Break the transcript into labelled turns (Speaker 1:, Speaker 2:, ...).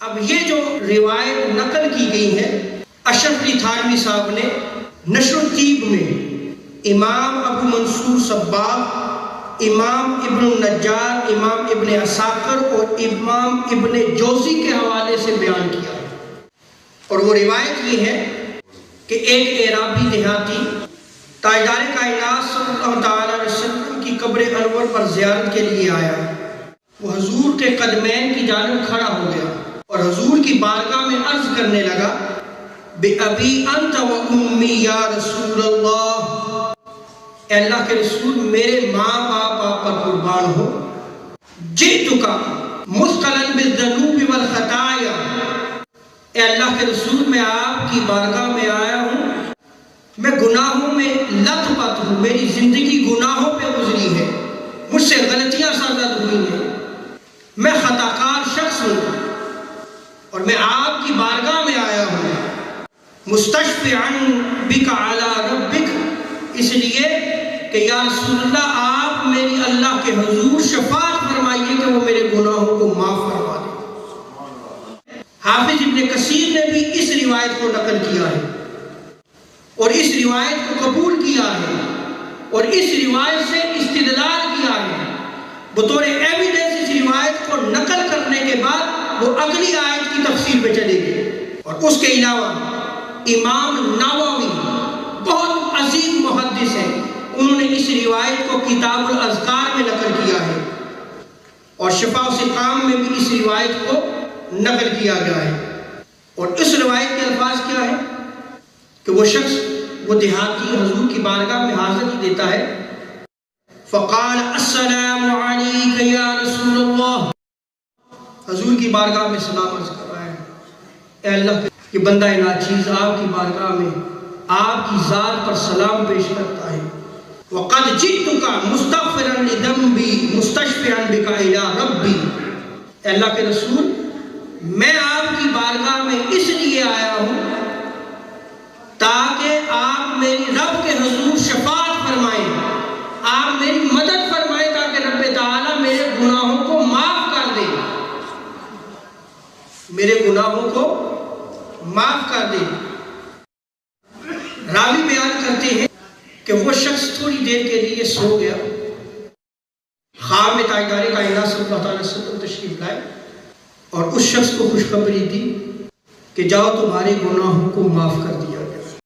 Speaker 1: اب یہ جو روایت نقل کی گئی ہے اشرف علی تھانوی صاحب نے نشر الطیب میں امام ابو منصور صباغ، امام ابن النجار، امام ابن عساکر اور امام ابن جوزی کے حوالے سے بیان کیا ہے۔ اور وہ روایت یہ ہے کہ ایک اعرابی دیہاتی تاجدار کائنات صلی اللہ تعالیٰ علیہ وسلم کی قبر انور پر زیارت کے لیے آیا۔ وہ حضور کے قدمین کی جانب کھڑا ہو گیا اور حضور کی بارگاہ میں عرض کرنے لگا، بِأَبِي أَنْتَ وَأُمِّي یا رسول اللہ، اے اللہ کے رسول میرے ماں باپ آپ پر قربان ہو، جئتک مثقلا بالذنوب والخطایا، اے اللہ کے رسول میں آپ کی بارگاہ میں آیا ہوں، میں گناہوں میں لت پت ہوں، میری زندگی گناہوں پہ گزری ہے، مجھ سے غلطیاں سرزد ہوئی ہیں، میں خطا کار شخص ہوں اور میں آپ کی بارگاہ میں آیا ہوں مستشفعا بک علی ربک، اس لیے کہ یا رسول اللہ آپ میری اللہ کے حضور شفاعت فرمائیے کہ وہ میرے گناہوں کو معاف فرما دے۔ حافظ ابن کثیر نے بھی اس روایت کو نقل کیا ہے اور اس روایت کو قبول کیا ہے اور اس روایت سے استدلال کیا ہے بطور ایویڈنس۔ اس روایت کو نقل کرنے کے بعد وہ اگلی آیت کی تفسیر پہ چلے گئے۔ اور اس کے علاوہ امام نووی بہت عظیم محدث ہیں، انہوں نے اس روایت کو کتاب الاذکار میں نقل کیا ہے اور شفاء و سقام میں بھی اس روایت کو نقل کیا گیا ہے۔ اور اس روایت کے الفاظ کیا ہے کہ وہ شخص، وہ دیہاتی حضور کی بارگاہ میں حاضری دیتا ہے، فقال السلام علیک یا رسول اللہ، حضور کی بارگاہ میں سلام عرض کر رہا ہے، اے اللہ یہ بندہ ناچیز آپ کی بارگاہ میں آپ کی ذات پر سلام پیش کرتا ہے، وقد جئتک مستغفرا لذنبی مستشفعا بک الی ربی، اے اللہ کے رسول میں آپ کی بارگاہ میں اس لیے آیا ہوں تاکہ آپ میری رب کے حضور شفاعت فرمائیں، آپ میری مدد فرمائیں تاکہ رب تعالیٰ میرے گناہوں کو معاف کر دے، میرے گناہوں کو معاف کر دے۔ راوی بیان کرتے ہیں کہ وہ شخص تھوڑی دیر کے لیے سو گیا، خواب میں تاجدار کائنات صلی اللہ علیہ وسلم تشریف لائے اور اس شخص کو خوشخبری دی کہ جاؤ تمہارے گناہوں کو معاف کر